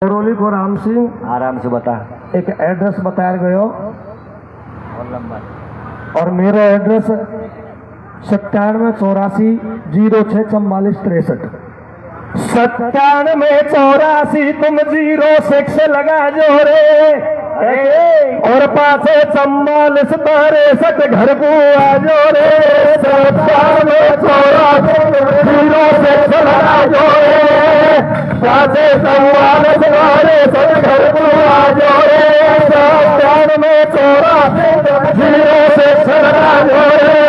करौली को राम सिंह आराम से बता। एक एड्रेस बताया गयो और नंबर और मेरा एड्रेस 9784 9784 तुम 06 लगा जोरे और पासे 44 घर को आ जोरे 9784 लगा जोरे पासे 44 घर को आ जोरे 9784 लगा जोरे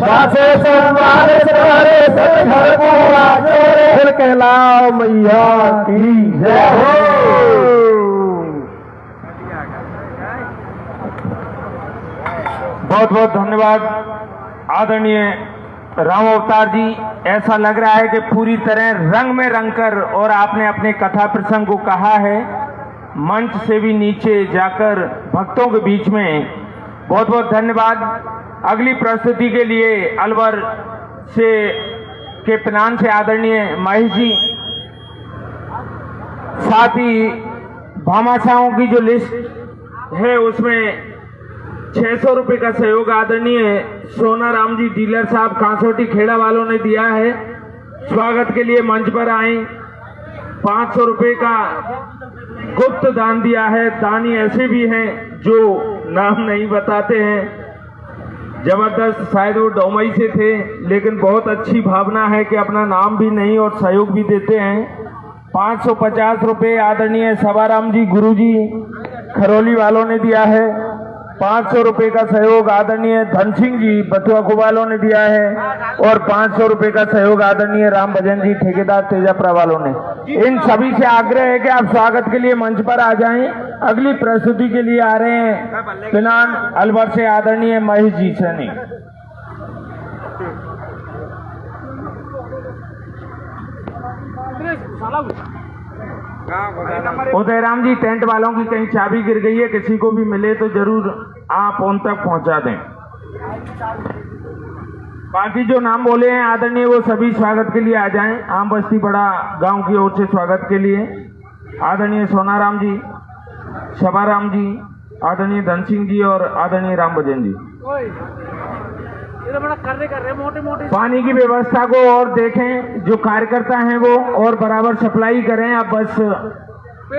पासे 44 घर को आ जोरे फिर कहलाओ मैया की जय हो। बहुत बहुत धन्यवाद आदरणीय राम अवतार जी। ऐसा लग रहा है कि पूरी तरह रंग में रंग कर और आपने अपने कथा प्रसंग को कहा है मंच से भी नीचे जाकर भक्तों के बीच में। बहुत बहुत धन्यवाद। अगली प्रस्तुति के लिए अलवर से के पिनान से आदरणीय महेश जी, साथ ही भामाशाहों की जो लिस्ट है उसमें 600 रुपए का सहयोग आदरणीय सोना राम जी डीलर साहब कांसोटी खेड़ा वालों ने दिया है। स्वागत के लिए मंच पर आए। 500 रुपए का गुप्त दान दिया है। दानी ऐसे भी हैं जो नाम नहीं बताते हैं। जबरदस्त, शायद वो डोमई से थे, लेकिन बहुत अच्छी भावना है कि अपना नाम भी नहीं और सहयोग भी देते हैं। 550 रुपए आदरणीय सवाराम जी गुरुजी खरौली वालों ने दिया है। 500 रुपए का सहयोग आदरणीय धन सिंह जी बथुआखू वालों ने दिया है और 500 रुपए का सहयोग आदरणीय राम भजन जी ठेकेदार तेजापुरा वालों ने। इन सभी से आग्रह है कि आप स्वागत के लिए मंच पर आ जाएं। अगली प्रस्तुति के लिए आ रहे हैं पिनान अलवर से आदरणीय महेश जी सैनी। उदयराम जी टेंट वालों की कहीं चाबी गिर गई है, किसी को भी मिले तो जरूर आप उन तक पहुंचा दें। बाकी जो नाम बोले हैं आदरणीय वो सभी स्वागत के लिए आ जाएं। आम बस्ती बड़ा गांव की ओर से स्वागत के लिए आदरणीय सोनाराम जी, शबाराम जी, आदरणीय धन सिंह जी और आदरणीय राम भजन जी। पानी की व्यवस्था को और देखें, जो कार्यकर्ता हैं वो और बराबर सप्लाई करें। अब बस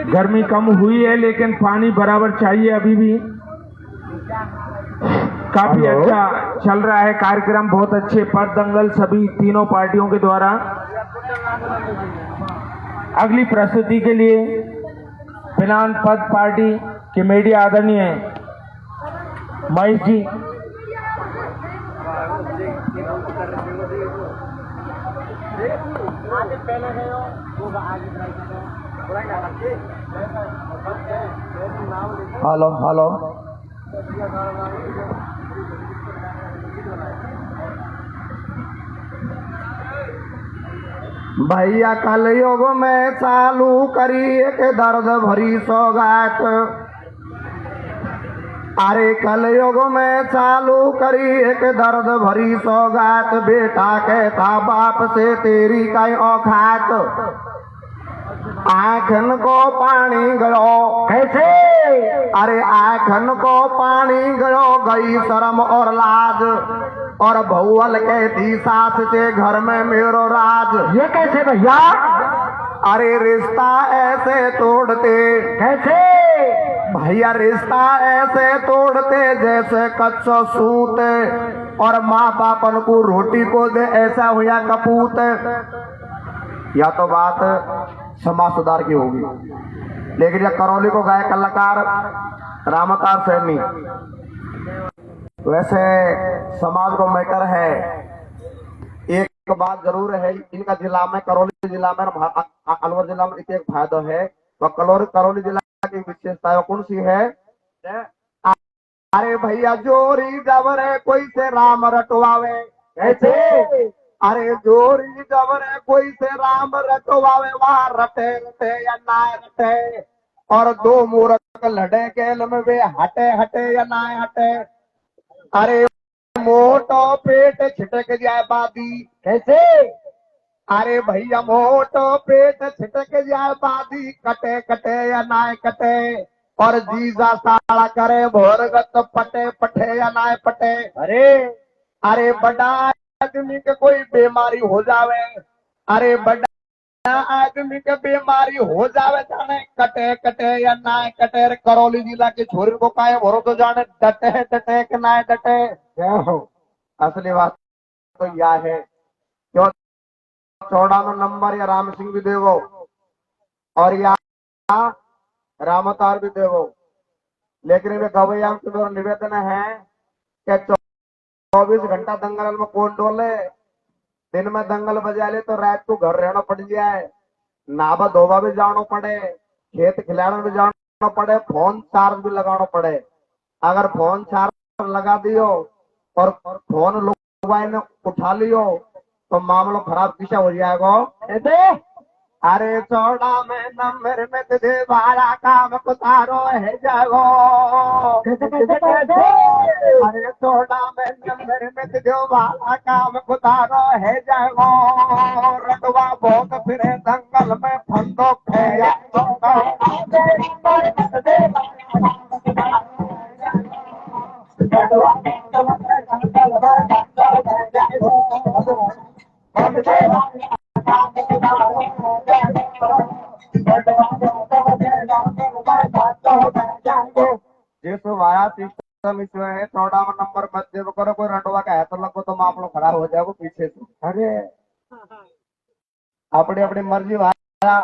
गर्मी कम हुई है लेकिन पानी बराबर चाहिए। अभी भी काफी अच्छा चल रहा है कार्यक्रम, बहुत अच्छे पद दंगल सभी तीनों पार्टियों के द्वारा। अगली प्रस्तुति के लिए पिनान पद पार्टी के मीडिया आदरणीय महेश जी। हेलो हेलो भैया कलयुग में चालू करी एक दर्द भरी सौगात। अरे कलयुग में चालू करी एक दर्द भरी सौगात। बेटा कहता बाप से तेरी कई औकात। आंखन को पानी गयो कैसे, अरे आंखन को पानी गयो गई शर्म और लाज। और भौवल कहती सास से घर में मेरो राज। ये कैसे भैया? अरे रिश्ता ऐसे तोड़ते कैसे भैया, रिश्ता ऐसे तोड़ते जैसे कच्चो सूत। और माँ बापन को रोटी को दे ऐसा हुआ कपूत। या तो बात समाज सुधार की होगी, लेकिन यह करौली को गाय कलाकार रामतार सैनी। वैसे समाज को मैटर है। एक बात जरूर है, इनका जिला में करौली जिला में अलवर जिला में एक फायदा है। वह करौली जिला की विशेषता कौन सी है? अरे भैया जोरी जबरे कोई से राम रटवावे कैसे। अरे जोरी जबरे कोई से राम रटवावे, वहाँ रटे रटे या ना रटे। और दो मूर्ख लड़े केल में वे हटे हटे या ना हटे। अरे मोटो पेट छिटक जाए बादी कैसे। अरे भैया मोटो पेट छिटक जाए बादी कटे कटे या नाय कटे और जीजा साड़ा करे भोरगत पटे पटे या नाय पटे। अरे बड़ा आदमी के कोई बीमारी हो जावे, अरे बड़ा आदमी के बीमारी हो जावे जाने कटे कटे या नाय कटे। अरे करौली जिला के छोरी को काहे भरो तो जाने डटे डटे के नाय डटे। असली बात तो यह है क्यों 14 नंबर या राम सिंह भी देवो और या रामतार भी देवो, लेकिन वे गवैया से मेरा निवेदन है कि 24 घंटा दंगल में कौन डोले। दिन में दंगल बजा ले तो रात को घर रहना पड़ जाए, नाभा धोबा भी जाना पड़े, खेत खिलाना भी जाना पड़े, फोन चार्ज भी लगाना पड़े। अगर फोन चार्ज लगा दियो और फोन लोग ने उठा लियो तो मामलो खराब किसा हो जाएगा। अरे चौड़ा में नंबर में तुझे बारा काम कुतारो है जागो। अरे चौड़ा में नंबर में तुझे बारा काम कुतारो है जागो। रटवा बहुत फिरे दंगल में फंदो खेया जिस वाया सिस्टम इसमें है 14 नंबर मत देव करो, कोई रंडवा का है तो लगो तो मामलो खराब हो जाएगा पीछे से। अरे अपनी अपनी मर्जी वाया,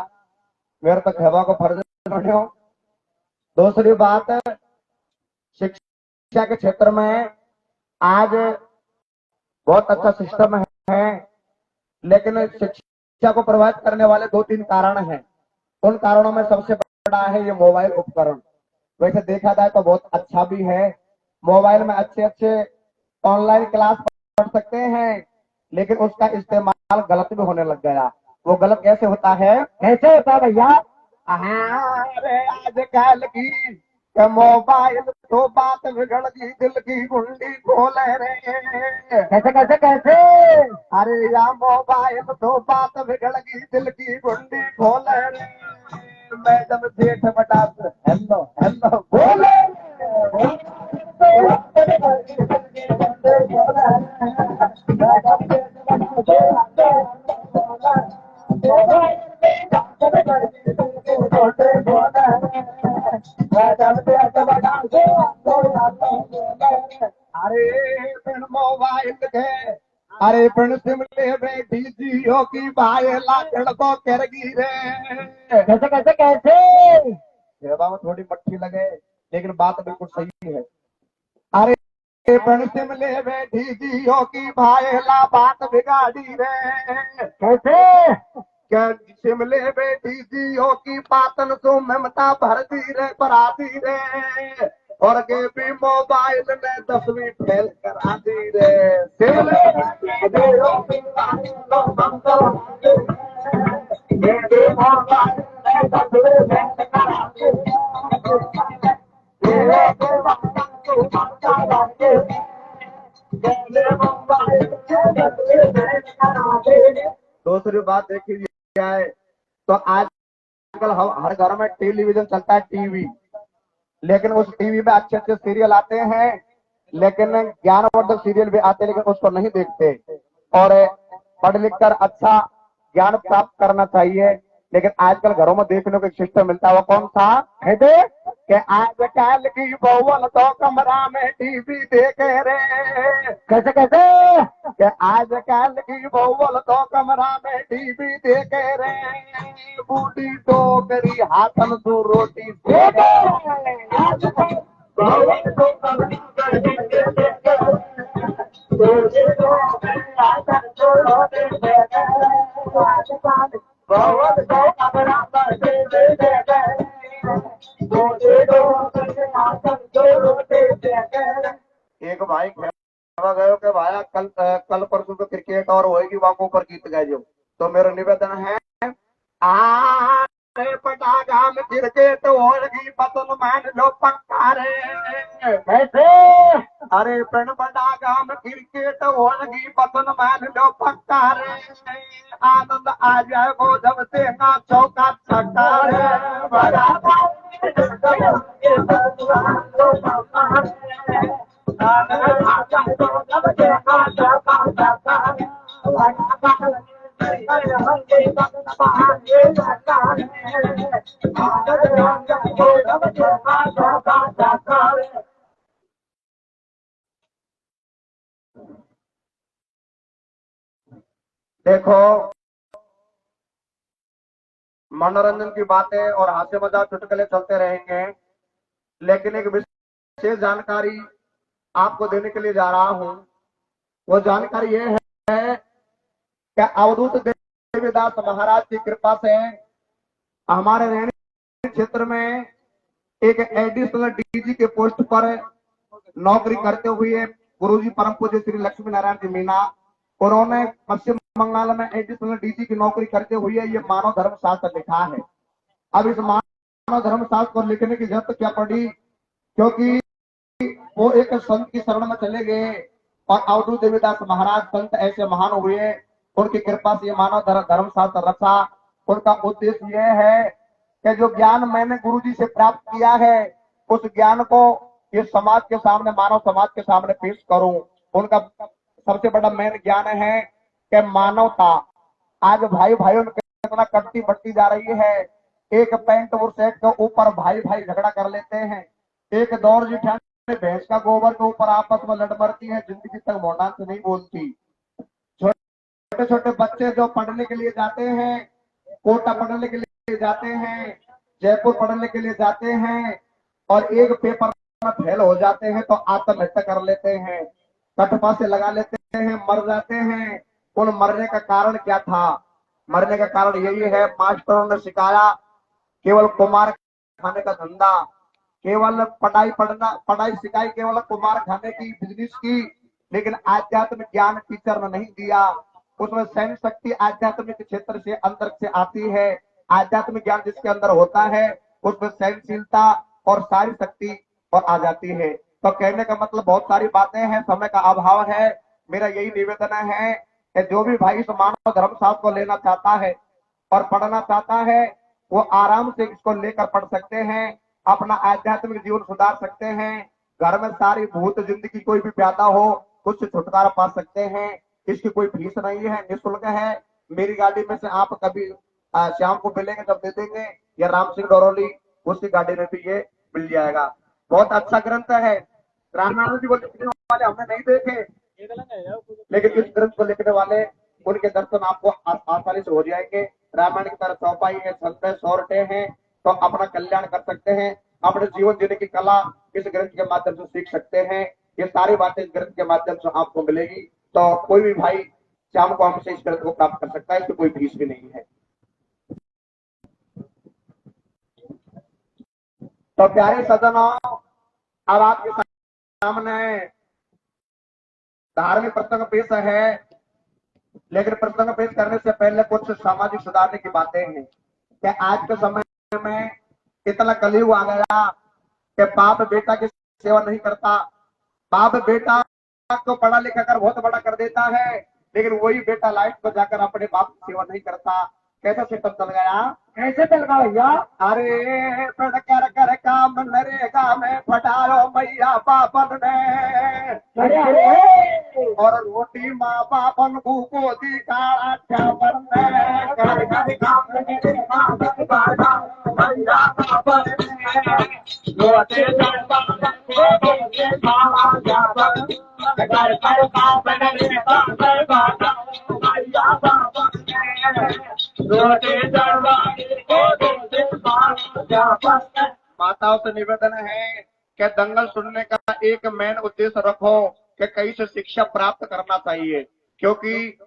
मेरे तो खेवा को फर्ज हो। दूसरी बात, शिक्षा के क्षेत्र में आज बहुत अच्छा सिस्टम है, लेकिन शिक्षा को प्रभावित करने वाले 2-3 कारण हैं। उन कारणों में सबसे बड़ा है ये मोबाइल उपकरण। वैसे देखा जाए तो बहुत अच्छा भी है, मोबाइल में अच्छे अच्छे ऑनलाइन क्लास पढ़ सकते हैं, लेकिन उसका इस्तेमाल गलत भी होने लग गया। वो गलत कैसे होता है? कैसे होता है भैया? अरे आजकल की मोबाइल तो बात बिगड़ गई, दिल की गुंडी खोले रे। कैसे कैसे कैसे? अरे या मोबाइल तो बात बिगड़ गई, दिल की गुंडी खोले रे। मैडम सेठ बटा हेलो हेलो बोले। अरे पिण मोबाइल के, अरे पिण सिमले बैठी जियो की बायला को करगी रे। कैसे कैसे कैसे? सेवा में थोड़ी मट्ठी लगे, लेकिन बात बिल्कुल सही है। अरे पिण सिमले बैठी जियो की बायला बात बिगाड़ी रे। कैसे? क्या शिमले बेटी जियो की पातन तो ममता भर दी रे पराती रे, और के भी मोबाइल ने 10वीं फेल करा दी रे। शिमले जियो की पातन ममता मोबाइल ने 10वीं फेल करा दी। दूसरी बात देखी जाए तो आजकल हर घर में टेलीविजन चलता है, टीवी, लेकिन उस टीवी में अच्छे अच्छे सीरियल आते हैं, लेकिन ज्ञानवर्धक सीरियल भी आते हैं, लेकिन उसको नहीं देखते। और पढ़ लिख कर अच्छा ज्ञान प्राप्त करना चाहिए, लेकिन आजकल घरों में देखने को एक सिस्टम मिलता है। वो कौन सा है? कि आजकल की बहुवन तो कमरा में टीवी देखे रे। कैसे कैसे? कि आजकल की बहुवन तो कमरा में टीवी देखे रे। बूढ़ी टोकरी हाथन तो रोटी देखे। बहुवन तो कमरा में टीवी देखे रे। हाथन तो रोटी देखे रे। बहुवन तो कमरा में टीवी देखे रे। एक भाई कहवा गयो कि भाई कल परसों तो क्रिकेट और होएगी, वाकों पर जीत गए जो। तो मेरा निवेदन है, पटागाम क्रिकेट होगी बदल मान लो पक्का रे। कैसे? अरे पिण पटागाम क्रिकेट होगी बदल मान लो पक्का रे। आनंद आ जाए वो जब से ना चौका छक्का रे बड़ा देखो, मनोरंजन की बातें और हास्य मजाक चुटकुले चलते रहेंगे, लेकिन एक विशेष जानकारी आपको देने के लिए जा रहा हूं। वो जानकारी ये है कि अवधूत देवीदास महाराज की कृपा से हमारे रैनी क्षेत्र में एक एडिशनल डीजी के पोस्ट पर नौकरी करते हुए गुरुजी परम पूज्य श्री लक्ष्मी नारायण जी मीना, उन्होंने पश्चिम बंगाल में एडिशनल डीजी की नौकरी करते हुए ये मानव धर्म शास्त्र लिखा है। अब इस मानव धर्म शास्त्र को लिखने की जरूरत क्या पड़ी, क्योंकि वो एक संत की शरण में चले गए और अवधूत देवीदास महाराज संत ऐसे महान हुए, उनकी कृपा से ये मानव धर्म शास्त्र रचा। उनका उद्देश्य यह है कि जो ज्ञान मैंने गुरुजी से प्राप्त किया है उस ज्ञान को इस समाज के सामने, मानव समाज के सामने पेश करूं। उनका सबसे बड़ा मेन ज्ञान है कि मानवता। आज भाई भाइयों में कितना कटती बढ़ती जा रही है। एक पैंट और शर्ट के ऊपर भाई भाई झगड़ा कर लेते हैं। एक दौर जिठानी भैंस का गोबर के ऊपर आपस में लड़ मरती है, जिंदगी तक मोहना से नहीं बोलती। छोटे छोटे बच्चे जो पढ़ने के लिए जाते हैं, कोटा पढ़ने के लिए जाते हैं, जयपुर पढ़ने के लिए जाते हैं और एक पेपर में फेल हो जाते हैं तो आत्महत्या कर लेते हैं, कटपा से लगा लेते हैं, मर जाते हैं। उन मरने का कारण क्या था? मरने का कारण यही है, मास्टरों ने सिखाया केवल कुमार खाने का धंधा, केवल पढ़ाई सिखाई केवल कुमार खाने की, बिजनेस की, लेकिन आध्यात्मिक ज्ञान टीचर ने नहीं दिया। उसमें सैन्य शक्ति आध्यात्मिक क्षेत्र से अंदर से आती है। आध्यात्मिक ज्ञान जिसके अंदर होता है उसमें सहनशीलता और सारी शक्ति और आ जाती है। तो कहने का मतलब बहुत सारी बातें हैं, समय का अभाव है। मेरा यही निवेदन है कि जो भी भाई इस मानव धर्म शास्त्र को लेना चाहता है और पढ़ना चाहता है वो आराम से इसको लेकर पढ़ सकते हैं, अपना आध्यात्मिक जीवन सुधार सकते हैं। घर में सारी भूत जिंदगी कोई भी प्यादा हो उससे छुटकारा पा सकते हैं। इसकी कोई फीस नहीं है, निःशुल्क है। मेरी गाड़ी में से आप कभी शाम को मिलेंगे जब दे देंगे, या राम सिंह डोरोली उसकी गाड़ी में भी ये मिल जाएगा। बहुत अच्छा ग्रंथ है। रामायण जी को लिखने वाले हमने नहीं देखे, लेकिन इस ग्रंथ को लिखने वाले उनके दर्शन आपको आसानी से हो जाएंगे। रामायण की तरह चौपाई है, छंद है, सौरठे हैं, तो अपना कल्याण कर सकते हैं। अपने जीवन जीने की कला इस ग्रंथ के माध्यम से सीख सकते हैं। ये सारी बातें इस ग्रंथ के माध्यम से आपको मिलेगी। तो कोई भी भाई शाम को हमसे इस ग्रंथ को प्राप्त कर सकता है, इसकी कोई फीस भी नहीं है। तो प्यारे सज्जनों, अब आपके सामने धार्मिक प्रसंग पेश है, लेकिन प्रसंग पेश करने से पहले कुछ सामाजिक सुधारने की बातें हैं कि आज के समय में इतना कलयुग आ गया कि बाप बेटा की सेवा नहीं करता। बाप बेटा को पढ़ा लिखा कर बहुत बड़ा कर देता है, लेकिन वही बेटा लाइफ को जाकर अपने बाप की सेवा नहीं करता। कैसा सिस्टम चल गया? कैसे चल गया भैया? अरे पढ़ कर काम नरेगा में फटारो मैया बापन ने, और रोटी माँ बापन को दी काला चावल ने, कर काम नरेगा में फटारो मैया बापन ने, रोटी माताओं से निवेदन है कि दंगल सुनने का एक मेन उद्देश्य रखो कि कहीं से शिक्षा प्राप्त करना चाहिए, क्योंकि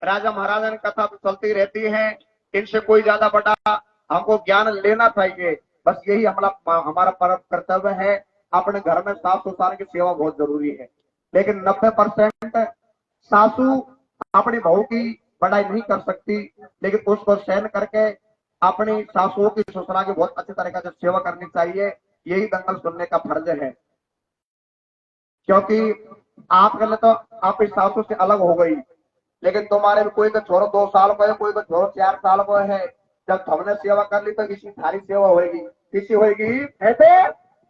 राजा महाराजा की कथा तो चलती रहती है। इनसे कोई ज्यादा बड़ा हमको ज्ञान लेना चाहिए। बस यही हमारा परम कर्तव्य है। अपने घर में साफ सुथराई की सेवा बहुत जरूरी है, लेकिन 90% सासू अपनी बहू की बड़ाई नहीं कर सकती, लेकिन उसको सहन करके अपनी सासुओं की ससुरा की बहुत अच्छी तरीके से सेवा करनी चाहिए। यही दंगल सुनने का फर्ज है, क्योंकि आप गलत तो आप इस सासू से अलग हो गई, लेकिन तुम्हारे में कोई का छोरो 2 साल को है, कोई का छोरो 4 साल को है। जब हमने सेवा कर ली तो इसी थारी सेवा होगी। किसी होगी ऐसे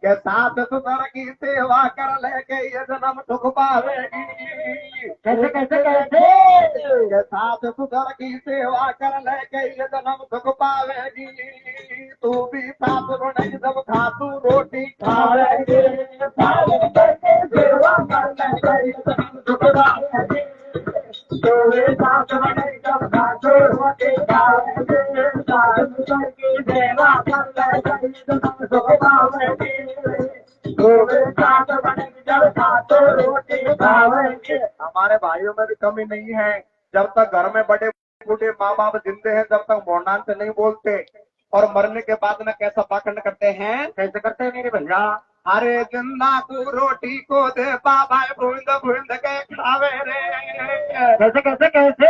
के साथ सुधर की सेवा कर लेके ये जन्म सुख पावेगी। कैसे कैसे कैसे के साथ सुधर की सेवा कर लेके ये जन्म सुख पावेगी। तू भी साथ बने जब खातू रोटी खावेगी। साथ करके सेवा कर लेके ये जन्म सुख पावेगी। हमारे भाइयों में भी कमी नहीं है। जब तक घर में बड़े बूढ़े माँ बाप जिंदे हैं, जब तक मोहनान से नहीं बोलते, और मरने के बाद में कैसा पाखंड करते हैं। कैसे करते हैं मेरे भैया। अरे जिंदा को रोटी को दे बाबा बूंद बूंद के खावे रे। कैसे कैसे कैसे।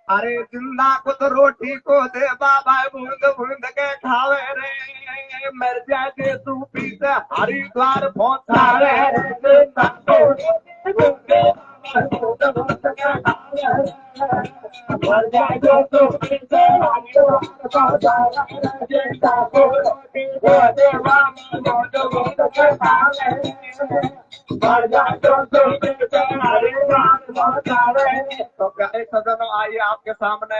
अरे जिंदा को तो रोटी को दे बाबा बूंद बूंद के खावे रे। मर जाके तू पीते हरिद्वार पहुंचावे रे। तो प्यारे सज्जनों, आइए आपके सामने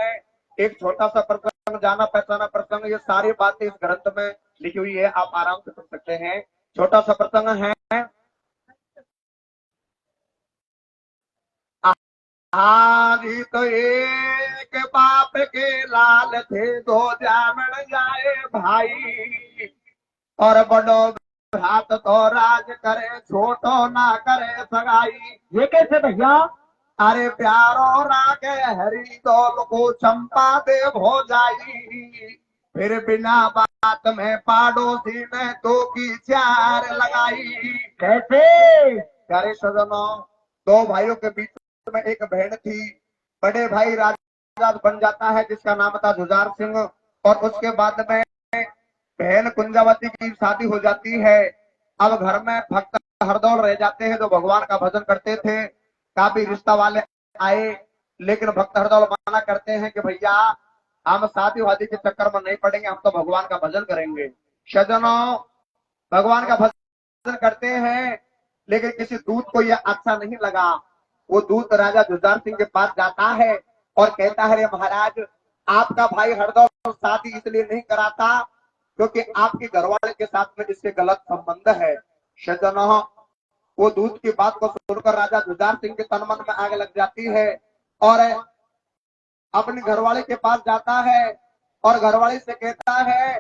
एक छोटा सा प्रसंग, जाना पहचाना प्रसंग। ये सारी बातें इस ग्रंथ में लिखी हुई है, आप आराम से सुन सकते हैं। छोटा सा प्रसंग है। आदि तो एक बाप के लाल थे, दो जामन जाए भाई। और बड़ो हाथ तो राज करे, छोटो ना करे सगाई। ये कैसे भैया। अरे प्यारो रागे हरी दौल को चंपा दे हो जाई। फिर बिना बात में पाड़ोसी ने दो की चार लगाई। कैसे। प्यारे सजनों, दो भाइयों के बीच में एक बहन थी। बड़े भाई राजा बन जाता है जिसका नाम था जुझार सिंह, और उसके बाद में बहन कुंजावती की शादी हो जाती है। अब घर में भक्त हरदौल रह जाते हैं जो भगवान का भजन करते थे। काफी रिश्ता वाले आए, लेकिन भक्त हरदौल मना करते हैं कि भैया हम शादी वादी के चक्कर में नहीं पड़ेंगे, हम तो भगवान का भजन करेंगे। सज्जनों, भगवान का भजन करते हैं, लेकिन किसी दूत को यह अच्छा नहीं लगा। वो दूत राजा जुझार सिंह के पास जाता है और कहता है, महाराज आपका भाई हरदौल शादी इसलिए नहीं कराता क्योंकि आपके घरवाले के साथ में इसके गलत संबंध है। सज्जनों, वो दूत की बात को सुनकर राजा जुझार सिंह के तन मन में आग लग जाती है और अपने घरवाले के पास जाता है और घरवाले से कहता है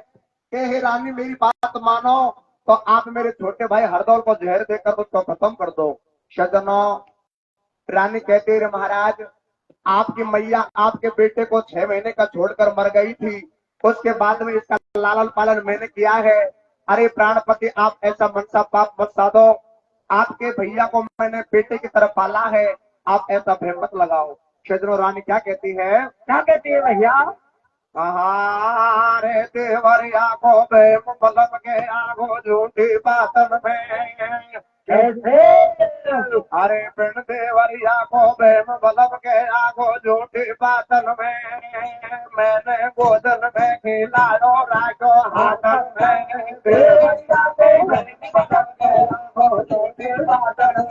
कि हे रानी मेरी बात मानो, तो आप मेरे छोटे भाई हरदौल को जहर देकर उसको खत्म कर दो। सज्जनों, रानी कहती है, महाराज आपकी मैया आपके बेटे को 6 महीने का छोड़कर मर गई थी, उसके बाद में इसका लालन पालन मैंने किया है। अरे प्राणपति, आप ऐसा मनसा पाप मत साधो, आपके भैया को मैंने बेटे की तरफ पाला है, आप ऐसा भय मत लगाओ। सज्जनों, रानी क्या कहती है। क्या कहती है भैया। रे देवरिया को प्रेम बलब के आगो झूठी बातन में। कैसे। अरे पिंड देवरिया को प्रेम बलब के आगो झूठी बातन में। मैंने गोदन में खिलाड़ो राजो हाथन में। देवरिया को प्रेम बलब के आगो झूठी बातन में।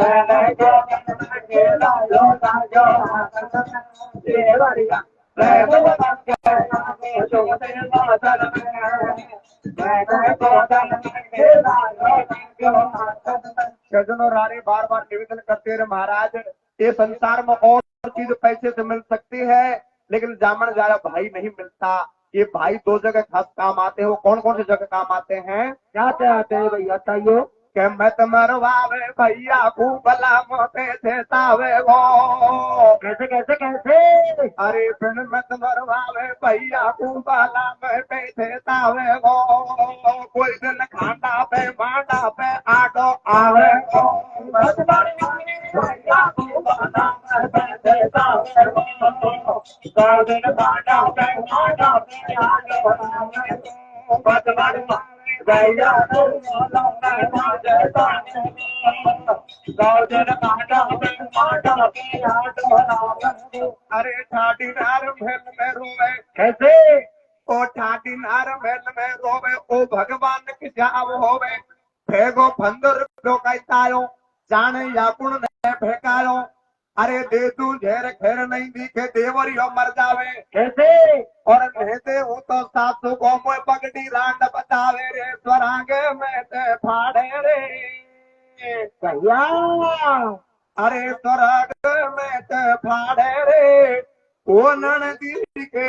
मैंने गोदन में खिलाड़ो राजो हाथन में। देवरिया सज्जनों, रानी बार बार निवेदन करते रहे, महाराज ये संसार में और चीज पैसे से मिल सकती है, लेकिन जामन जारा भाई नहीं मिलता। ये भाई 2 जगह खास काम आते हैं। वो कौन कौन सी जगह काम आते हैं। क्या आते हैं भैया बताइए। के मत मरवावे भैया को भला मोते थे तावे वो। कैसे कैसे कैसे। अरे फिर मत मरवावे भैया को भला मोते थे तावे वो। कोई दिन खांडा पे मांडा पे आटो आवे वो। मत मरवावे भैया को भला मोते थे तावे वो। कोई दिन खांडा पे मांडा पे आटो आवे वो। मत मरवावे भैया अरे ठाटी नार महल में रोवे कैसे ओ ठाटी नार महल में रोवे ओ भगवान की जाव होवे फेगो फंदर जो कहतायो जाने या कुण ने फेंकायो अरे दे तू झेर खेर नहीं दिखे देवरियो मर जावे कैसे और कहते हूँ तो सासू को मोए पगड़ी रांड बतावे रे स्वरागे में ते फाड़े रे भैया अरे स्वराग में ते फाड़े रे ओ ननदी के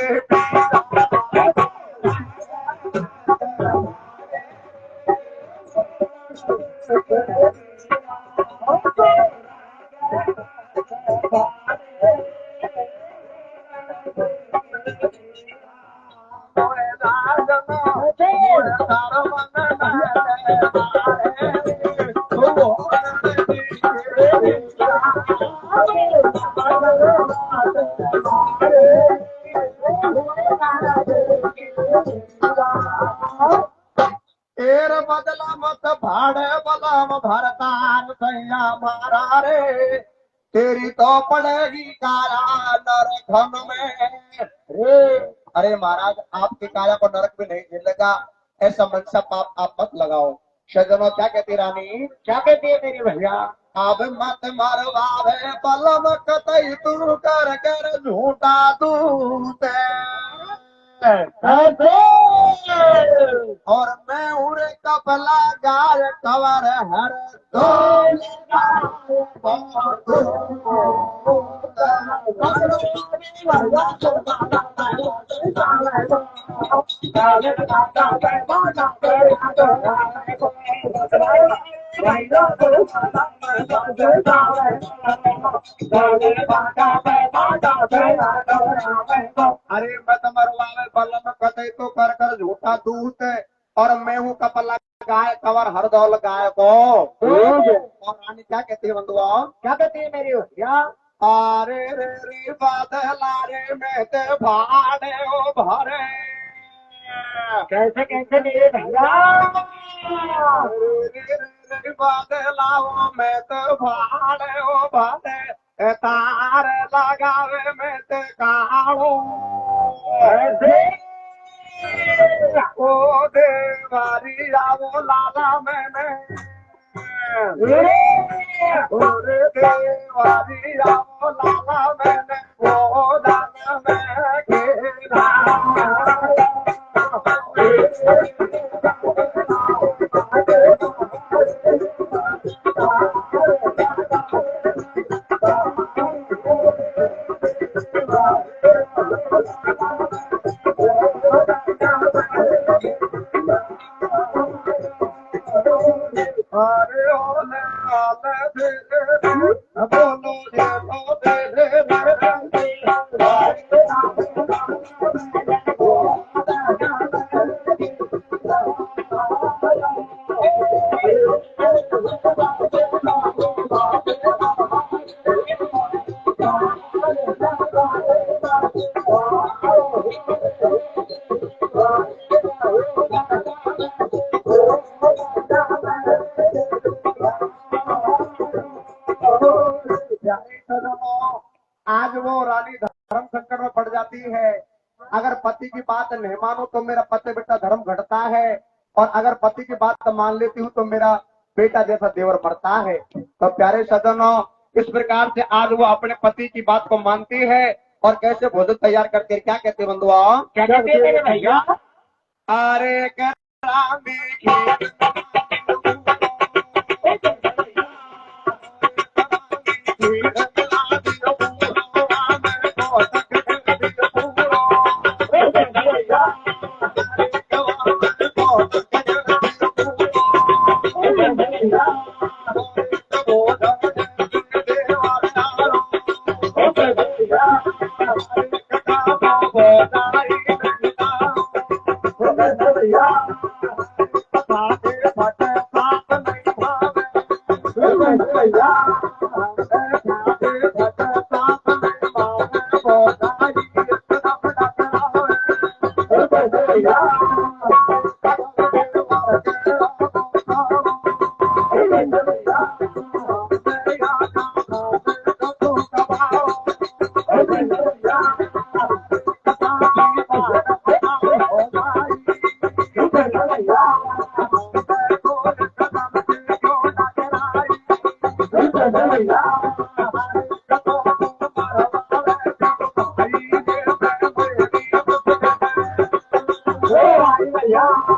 एर बदला मत भाड़े बलम भरतार सैया मारा रे तेरी तो पड़ेगी काला नरक घन में रे अरे महाराज आपकी काया को नरक भी नहीं झेलेगा ऐसा मनसा पाप आप मत लगाओ सजनो क्या कहती रानी क्या कहती है मेरी भैया अब मत मरवावे बलम कतई तू कर कर झूठा दूते और मैं उड़े कपला गाय कवर हर अरे मत मरवावे बलम कतई तो कर कर झूठा दूत और मैं हूँ कपला गाय कवर हर दौल गाय को और रानी क्या कहती है बंधुआ क्या कहती है मेरी भैया अरे रे रे बादला रे मैं ते भाड़े ओ भरे कैसे कैसे मेरे भैया रे बादलाओ मैं तो भाड़े ओ भरे तार लगावे मैं ते काड़ो ओ देवारी आओ लाला मैंने ओरे देवारी आओ लाला मैंने ओ दाना मैं खेला अरे ओले आले दे बोलो ये लो दे आज वो रानी धर्म संकट में पड़ जाती है अगर पति की बात नहीं मानो तो मेरा पति बेटा धर्म घटता है और अगर पति की बात मान लेती हूँ तो मेरा बेटा जैसा देवर मरता है तो प्यारे सजनों इस प्रकार से आज वो अपने पति की बात को मानती है और कैसे भोजन तैयार करती है क्या कहते हैं बंधुआ क्या कहते हैं भैया अरे भैया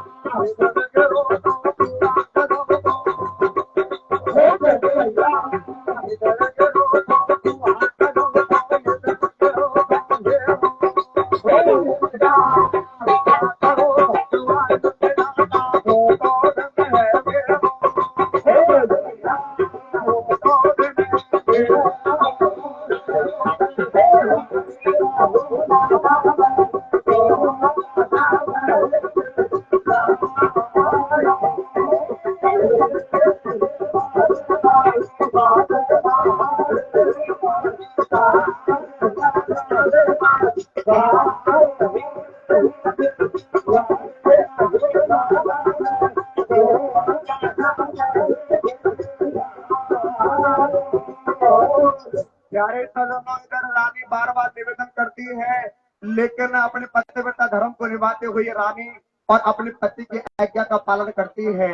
प्यारे सजनों, इधर रानी बार बार निवेदन करती है, लेकिन अपने पतिव्रता धर्म को निभाते हुए रानी और अपने पति की आज्ञा का पालन करती है।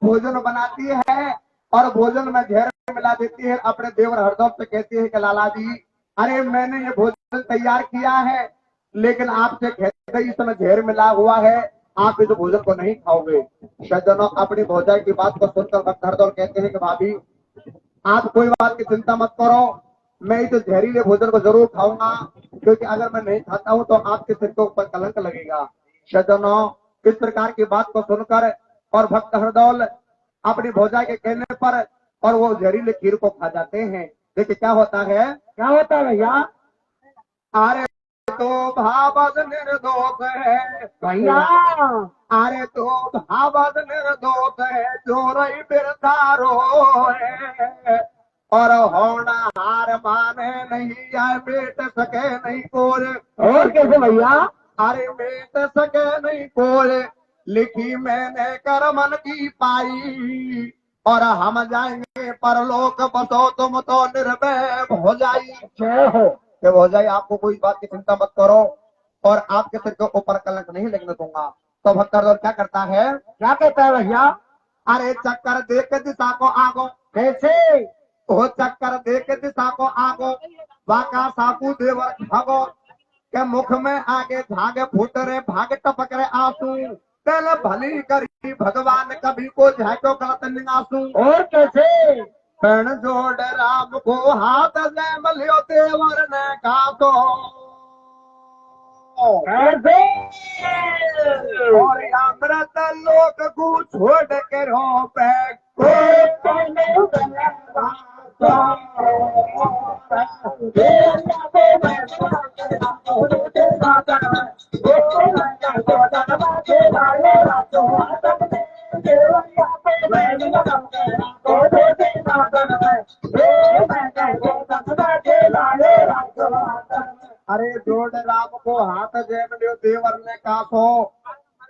भोजन बनाती है और भोजन में जहर मिला देती है। अपने देवर हरदौल से कहती है कि लाला जी, अरे मैंने ये भोजन तैयार किया है, लेकिन आपसे कहते ही इसमें जहर मिला हुआ है, आप इस भोजन को नहीं खाओगे। सज्जनों, अपनी भौजाई की बात को सुनकर भक्त हरदौल कहते हैं कि भाभी, आप कोई बात की चिंता मत करो, मैं इस जहरीले भोजन को जरूर खाऊंगा, क्योंकि अगर मैं नहीं खाता हूं तो आपके सिर के ऊपर कलंक लगेगा। सज्जनों, इस प्रकार की बात को सुनकर और भक्त हरदौल अपनी भौजाई के कहने पर और वो जहरीले खीर को खा जाते हैं। देखिए क्या होता है भैया। अरे तो भावद निर्दोष है भैया, अरे तो भावद निर्दोष है, चोरई बिरदारो है, और होनहार माने नहीं आए, बेट सके नहीं कोरे। और कैसे भैया? अरे बेट सके नहीं कोरे, लिखी मैंने करमन की पाई, और हम जाएंगे परलोक, बसो तुम तो निर्भय हो जाई। जय हो। कि हो जाए, आपको कोई बात की चिंता मत करो और आपके सिर के ऊपर कलंक नहीं लगने दूंगा। तो भक्त हरदौल क्या करता है? क्या कहता है भैया? अरे चक्कर देख दिशा को आगो। कैसे? वो चक्कर देख दिशा को आगो, बाका साबू देवर भागो, के मुख में आगे झागे फूट रे, भाग टपक रे आंसू, तेल भली करी भगवान, कभी को झाको गलत निगासू। और कैसे? पेण जोड़ राम को हाथ से मलियो, देवर ने कहा तो कैसे? और अमृत लोक को छोड़ के रो पे अरे जोड़ राम को हाथ जेब लियो, देवर ने कासो,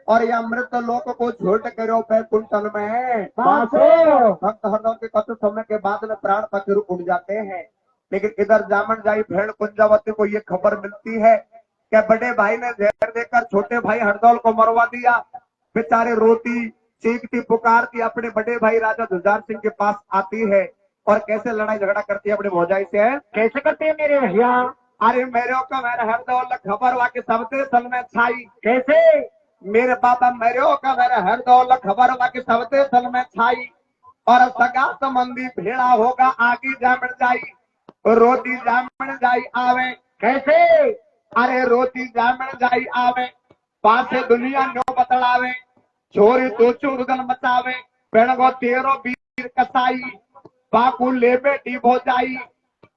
और ये अमृत लोक को छोड़ करो बैकुंठल में। भक्त हरदौल के कथन समय के बाद में प्राण पक्षी उड़ जाते हैं। लेकिन इधर जामन जाई भेड़ कुंजावती को ये खबर मिलती है कि बड़े भाई ने जहर देकर छोटे भाई हरदौल को मरवा दिया। बेचारे रोती चीखती पुकारती अपने बड़े भाई राजा जुझार सिंह के पास आती है और कैसे लड़ाई झगड़ा करती है अपने भौजाई से। कैसे करती है मेरे भैया? अरे मेरे को मेरे हरदौल खबर वाके सबसे सल में छाई। कैसे? मेरे बाबा मेरे का मेरे हरदौल खबर वाके सबसे सल में छाई, और सगा संबंधी भेड़ा होगा आगे जामन जाई, रोटी जामन जाई आवे। कैसे? अरे रोटी जामन जाई आवे, पास से दुनिया नो बतलावे, चोरी तो चोरगन मचावे, पेड़ को तेरो वीर कसाई, बाकू ले बेटी भौजाई,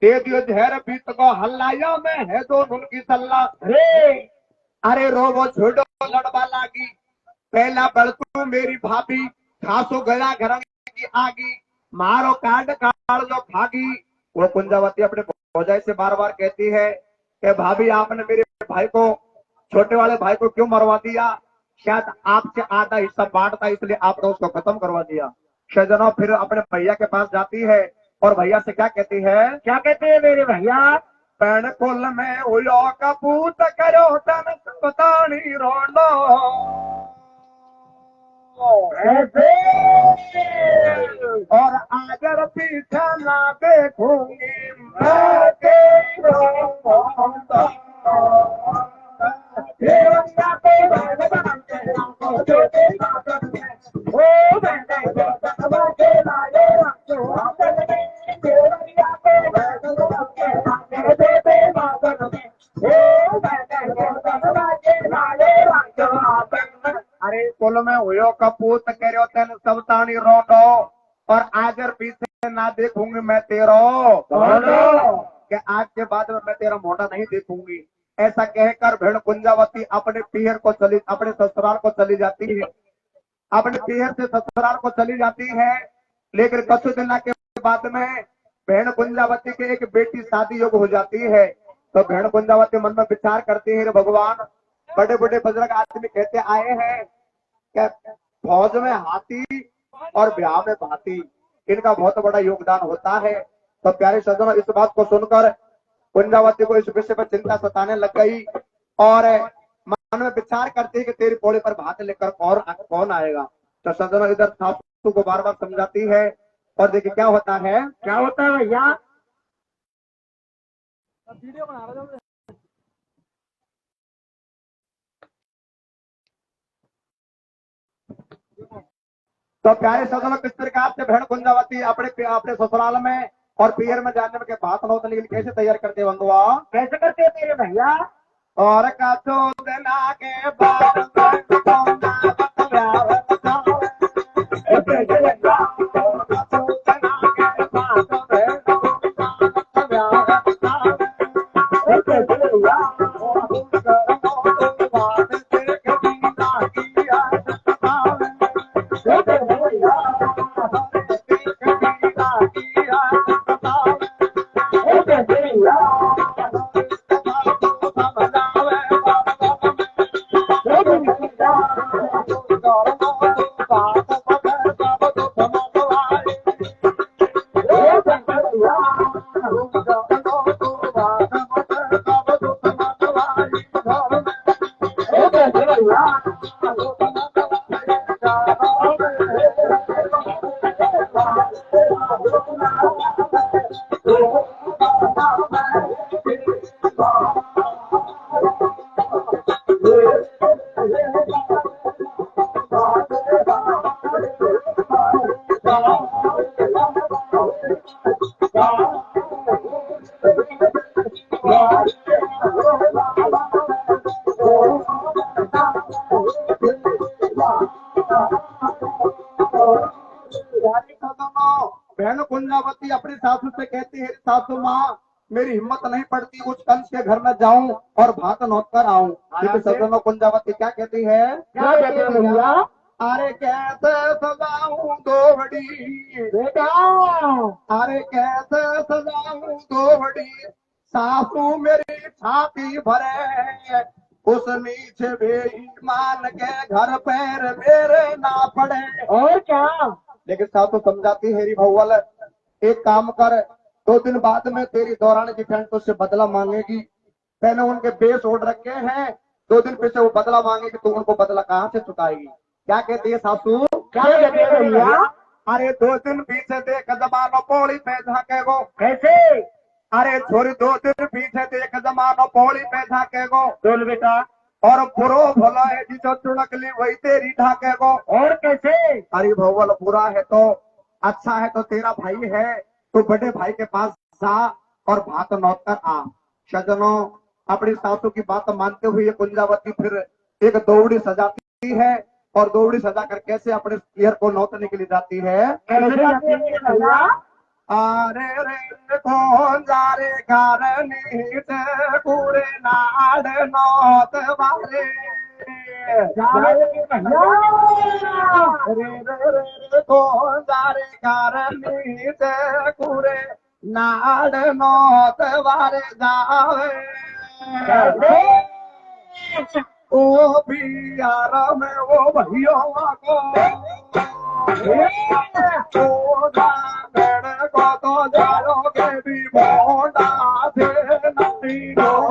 दे दियो जहर बीत को हल्लाया में है दो उनकी सल्ला। अरे रोवो छोड़ो लड़वा लागी, पहला बड़तू मेरी भाभी, खासो गया घर की आगी, मारो कांड काट लो भागी। वो कुंजावती अपने भौजाई से बार बार कहती है कि भाभी आपने मेरे भाई को, छोटे वाले भाई को क्यों मरवा दिया? शायद आपसे आधा हिस्सा बांटता इसलिए आपने उसको खत्म करवा दिया। सजनों, फिर अपने भैया के पास जाती है और भैया से क्या कहती है? क्या कहते हैं मेरे भैया? पैण कुल में उयो कपूत करो तन बतानी रोलो, और आगर पीछा ना देखूंगी मैं तेरो अरे कुल में हुयो कपूत करो तेन सब तानी रोडो और आगर पीछे ना देखूंगी मैं तेरो कि आज के बाद में मैं तेरा मोटा नहीं देखूंगी। ऐसा कहकर भेड़ कुंजावती अपने पीहर को चली अपने ससुराल को चली जाती है। अपने पीहर से ससुराल को चली जाती है। लेकिन कुछ दिन के बाद में भेड़ कुंजावती के एक बेटी शादी योग हो जाती है। तो भेड़ कुंजावती मन में विचार करती है, भगवान बड़े बड़े बुजुर्ग आदमी कहते आए हैं कि फौज में हाथी और ब्याह में भाती, इनका बहुत बड़ा योगदान होता है। तो प्यारे सज्जनों, इस बात को सुनकर कुंजावती को इस विषय पर चिंता सताने लग गई और मन में विचार करती है कि तेरी पौड़ी पर भात लेकर कौन आएगा। तो सज्जनों इधर सासू को बार बार समझाती है और देखिए क्या होता है भैया। तो प्यारे सज्जनों, किस प्रकार से भेड़ कुंजावती अपने अपने ससुराल में और पियर में जाने के भात नौतने के लिए कैसे तैयार करते बंधुआ, कैसे करते हैं तेरे भैया। और का चोदना के बाद बहन कुंजावती अपनी सासू से कहती है, सासू माँ मेरी हिम्मत नहीं पड़ती उस कंस के घर में जाऊं और भात नौत कर आऊं। लेकिन सज्जनों कुंजावती क्या कहती है, क्या कहती है भैया। अरे कैसे सजाऊं दोहड़ी बेटा, अरे कैसे सजाऊं दोहड़ी, सासू मेरी छाती भरे, उस नीचे बेईमान के घर पैर मेरे ना पड़े। और क्या। लेकिन सासू समझाती है, भगवान एक काम कर, 2 दिन बाद में तेरी दौरान की फ्रेंड तुझसे बदला मांगेगी। मैंने उनके बेस ओढ़ रखे हैं, 2 दिन पीछे वो बदला मांगेगी तो उनको बदला कहाँ से चुकाएगी। क्या कहती है सासू, क्या कहती है भैया। अरे 2 दिन पीछे देख जमानो पौड़ी पे झाकेगो। कैसे। अरे छोरी 2 दिन पीछे देख जमानो पौड़ी पे झाकेगो। बोल बेटा। और बुरो भला है जो चुड़क ली वही तेरी ढाकेगो। और कैसे। अरे भगवान बुरा है तो अच्छा है तो तेरा भाई है तो बड़े भाई के पास जा और भात नौत कर आ। सज्जनों अपनी सासू की बात मानते हुए कुंजावती फिर एक दौड़ी सजाती है और दौड़ी सजाकर कैसे अपने पियर को नौतने के लिए जाती है। अरे रे कौन जा रे कारनी पूरे नाड़ नौत वाले, रे कौन जा रे कारनी पूरे नाड़ नौत वाले जावे। ओ भी यार में वो भैया को को तो जाओगे भी मोटा से नहीं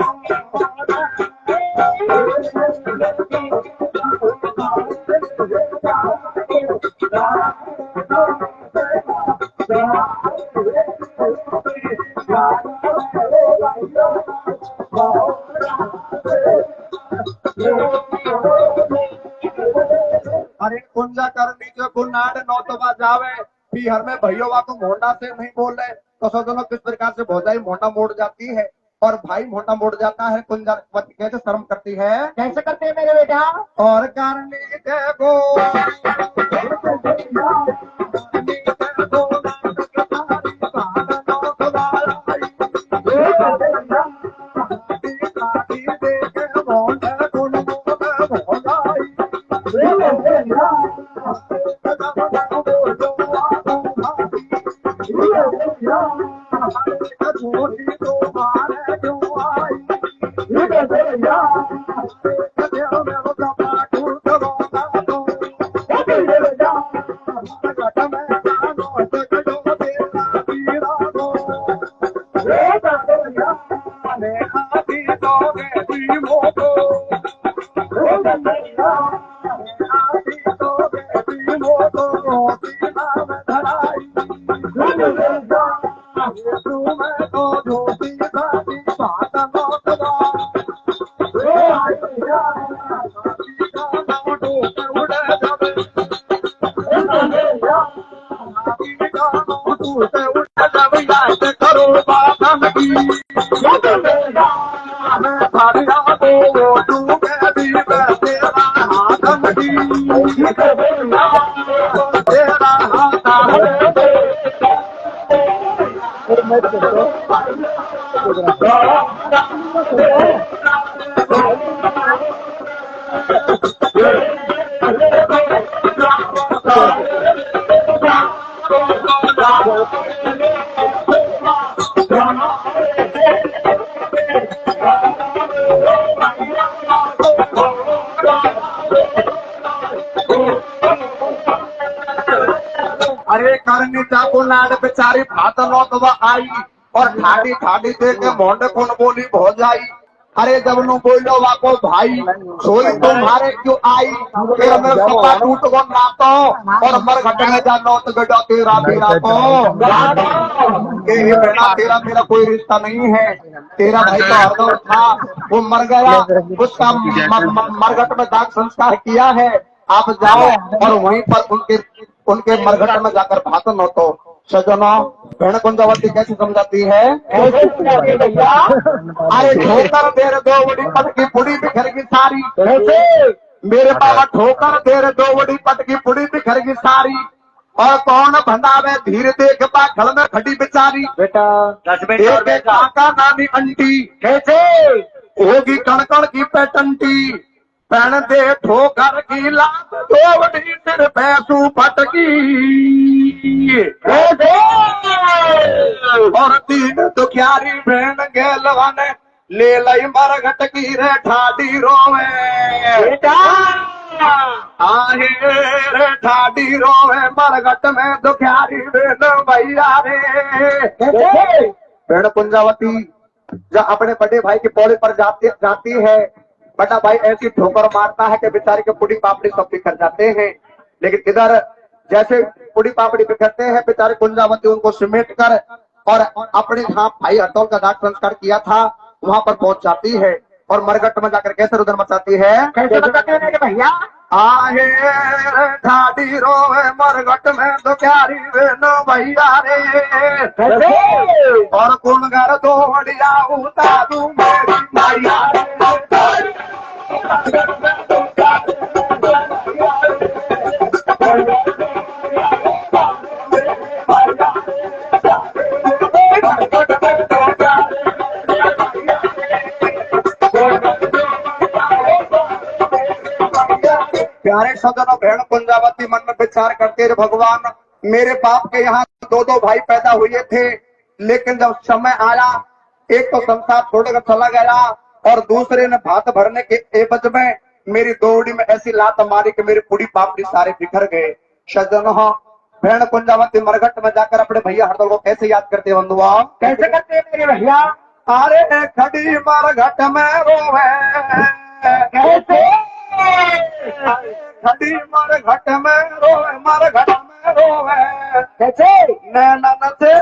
अरे कुंजा करनी जो कुन्नाड नौतबा जावे फिर हर में भैया को मोंडा से नहीं बोल रहे तो सोचो किस प्रकार से भौजाई मोंडा मोड़ जाती है और भाई मोटा मोड़ जाता है। कुंजा कैसे शर्म करती है, कैसे करते हैं मेरे बेटा। और करनी देखो अरे करनी चाकू नाड़ बेचारी भात नौतवा आई और ठाडी ठाडी दे के मोंडे कौन बोली भौजाई। अरे जब नु बोलो वाको भाई सोई तुम्हारे क्यों आई फिर मैं सपा टूट को नातो और मर घटने जा नौत बेटा तेरा मेरा को बेटा तेरा मेरा कोई रिश्ता नहीं है। तेरा भाई तो हरदम था वो मर गया, उसका मरघट में दाग संस्कार किया है। आप जाओ और वहीं पर उनके मरघट में जाकर भाषण हो। तो सजनो बहन कुंजावती कैसे समझाती है, अरे ठोकर देर दो बड़ी पट की पुड़ी बिखर की सारी, मेरे बाबा ठोकर देर दो बड़ी पट की पुड़ी बिखर की सारी, और कौन भंडावे धीरे देख पा खड़ में खड़ी बेचारी। बेटा 10 मिनट काका नानी अंटी कैसे होगी कणकण की पेटंटी, पहन दे ठोकर की लात दो बड़ी सिर पैसू फटकी, और 3 दुखियारी बहन गेलवाने ले लई मरघट की रे ठाडी रोवे, आहे रे ठाडी रोवे मरघट में दुखियारी बहन भैया रे। बहन कुंजावती जब अपने बड़े भाई की पौड़ी पर जाती है, बड़ा भाई ऐसी ठोकर मारता है कि बेचारे के पुड़ी पापड़ी सब बिखर जाते हैं। लेकिन इधर जैसे पुड़ी पापड़ी बिखरते हैं, बेचारे कुंजावती उनको समेट कर और अपने जहाँ भाई हरदौल का दाग संस्कार किया था वहां पर पहुंच जाती है और मरघट में जाकर कैसे रुदन मचाती है, कैसे बताते हैं भैया। आहे ठाडी रोवे मरघट में तो प्यारी नो भैया रे, और कुण घर दो बढ़िया उतारू मेरी भैया प्यारे सजनों बहन कुंजावती मन में विचार करते रहे, भगवान मेरे बाप के यहाँ 2 भाई पैदा हुए थे, लेकिन जब समय आया एक तो संसार छोड़कर चला गया और दूसरे ने भात भरने के एवज में मेरी दोहड़ी में ऐसी लात मारी कि मेरी पूरी पापड़ी सारे बिखर गए। सजनों बहन कुंजावती मरघट में जाकर अपने भैया हरदौल को कैसे याद करते हैं बंधुआ, कैसे करते हैं मेरे भैया। अरे खड़ी मरघट में रोवे कैसे, खड़ी मरघट में रोवे मरघट में रोवे कैसे, नैनन थे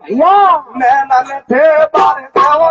भैया नैनन थे बारे देवो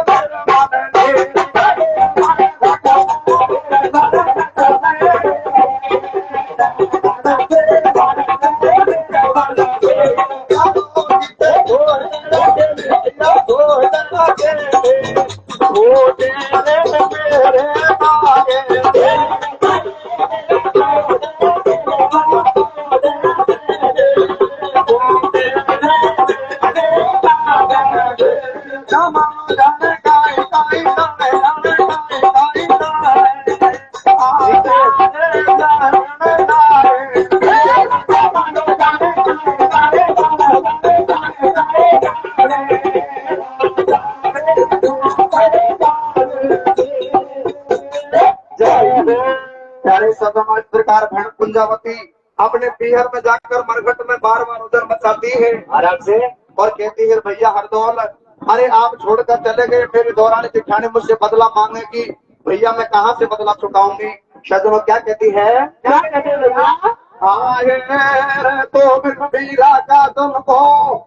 प्यारे सदन इस प्रकार बहन कुंजावती अपने पीहर में जाकर मरघट में बार बार उधर मचाती है आराम से। और कहती है भैया हरदौल, अरे आप छोड़कर चले गए, मेरी दौरानी जिठानी मुझसे बदला मांगेगी, भैया मैं कहाँ से बदला चुकाऊंगी। सजनों क्या कहती है, क्या कहते हैं भैया? आए रे तो बिन मीरा का तुमको,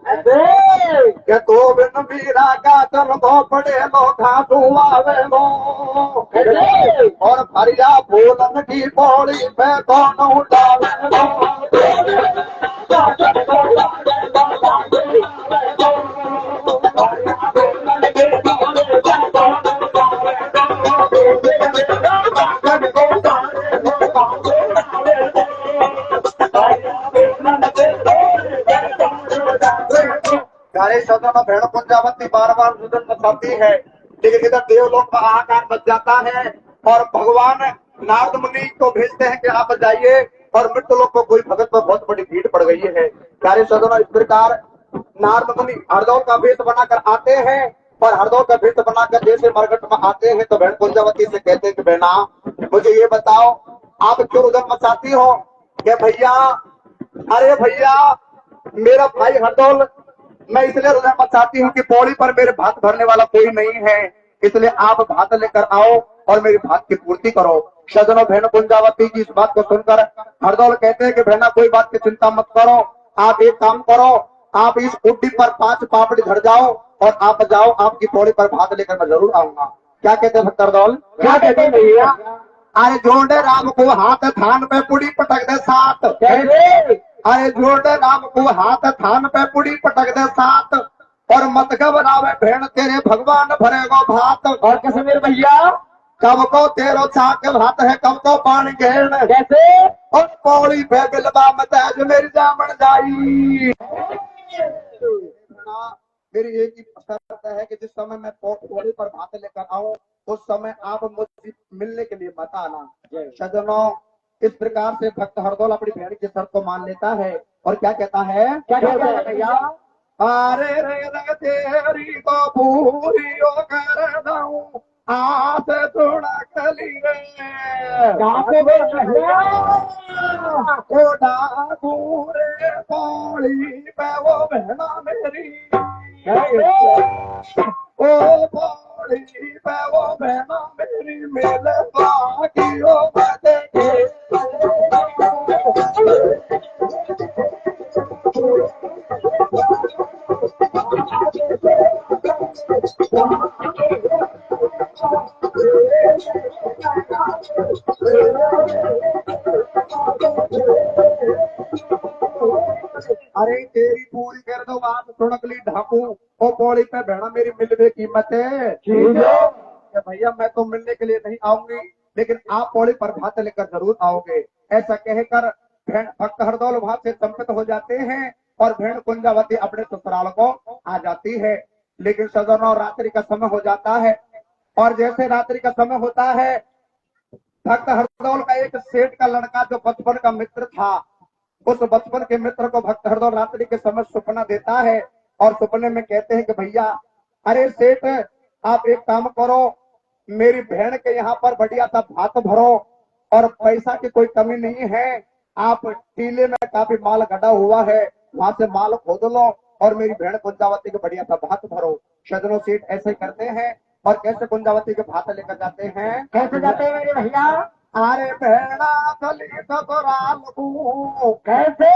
ऐसे के तो बिन मीरा का तुमको पड़े लो घाटू आवे लो, ऐसे और फरिया फूलन की पौड़ी पे कौन उठावे लो। प्यारे सदन में भेड़ कुंजावती बार बार रुदन मचाती है, लेकिन इधर देवलोक में हाहाकार मच जाता है और भगवान नारद मुनि को भेजते हैं कि आप जाइए, और मृत्यु लोक को कोई भगत पर बहुत बड़ी भीड़ पड़ गई है। प्यारे सदन इस प्रकार नारद मुनि हरदौल का वेश बनाकर आते हैं, और हरदौल का वेश बनाकर जैसे मरघट में आते हैं तो भेड़ कुंजावती से कहते हैं कि बहना मुझे ये बताओ आप क्यों रुदन मचाती हो। कि भैया, अरे भैया मेरा भाई हरदौल, मैं इसलिए रुदन मचाती हूँ कि पौड़ी पर मेरे भात भरने वाला कोई नहीं है, इसलिए आप भात लेकर आओ और मेरी भात की पूर्ति करो। सजनों बहन कुंजावती की इस बात को सुनकर हरदौल कहते हैं कि बहना कोई बात की चिंता मत करो, आप एक काम करो, आप इस उड्डी पर 5 पापड़ी धर जाओ और आप जाओ, आपकी पौड़ी पर भात लेकर मैं जरूर आऊंगा। क्या कहते हैं भक्त हरदौल, क्या कहते हैं भैया? अरे जोड़े राम को हाथ थान पे पुड़ी पटक दे साथ, कैसे अरे जोड़े राम को हाथ थान पे पुड़ी पटक दे साथ, और मत घबरावे भेड़ तेरे भगवान भरेगो भात। और कैसे मेरे भैया? कब को तेरो चाक भात है, कब को पानी घेर, कैसे और पौड़ी पे बिलबा मत मेरी जामन जाई। मेरी एक ही शर्त है कि जिस समय मैं पौड़ी पर भात लेकर आऊं उस समय आप मुझसे मिलने के लिए मत आना। सजनों इस प्रकार से भक्त हरदौल अपनी बहन की शर्त को मान लेता है और क्या कहता है, क्या कहते हैं भैया? अरे रे रे तेरी तो पूरी कर दूं आस थोड़ा कली रे, कहाँ पे गए भैया? ओडा पूरे पौड़ी पे वो बहना मेरी, ओ पौड़ी पे वो बहना मेरी मिले बाकी ओ बदे अरे तेरी पूरी कर दो बात सुनकली ढाकू, ओ पौड़ी पे बहना मेरी मिलवे कीमत है। भैया मैं तो मिलने के लिए नहीं आऊंगी, लेकिन आप पौड़ी पर भात लेकर जरूर आओगे। ऐसा कहकर भक्त हरदौल वहां से संपित हो जाते हैं और भेड़ कुंजावती अपने ससुराल को आ जाती है। लेकिन सजनों रात्रि का समय हो जाता है, और जैसे रात्रि का समय होता है भक्त हरदौल का एक सेठ का लड़का जो बचपन का मित्र था, उस बचपन के मित्र को भक्त हरदौल रात्रि के समय सपना देता है और सपने में कहते हैं कि भैया, अरे सेठ आप एक काम करो, मेरी बहन के यहाँ पर बढ़िया सा भात भरो और पैसा की कोई कमी नहीं है, आप टीले में काफी माल गड़ा हुआ है, वहां से माल खोद लो और मेरी बहन कुंजावती के बढ़िया सा भात भरो। सजनों सेठ ऐसे ही करते हैं और कैसे कुंजावती के भात लेकर जाते हैं, कैसे जाते हैं मेरे भैया? अरे बहना चली ससुराल को, कैसे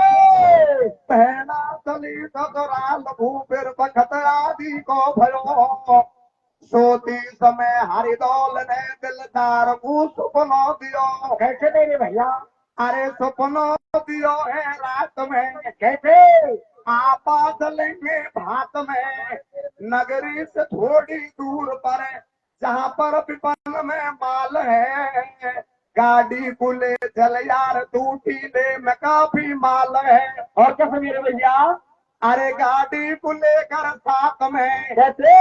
बहना चली ससुराल को, फिर बखत आदि को भयो, सोती समय हरिदौल ने दिलदार को सुपनो दियो। कैसे मेरे भैया? अरे सपनों दियो है रात में, कैसे? आपा चलेंगे भात में, नगरी से थोड़ी दूर पर, जहाँ पर विपन में माल है, गाड़ी को ले चल यार, टूटी ले में काफी माल है। और कैसे मेरे भैया? अरे गाड़ी को लेकर साथ में, कैसे?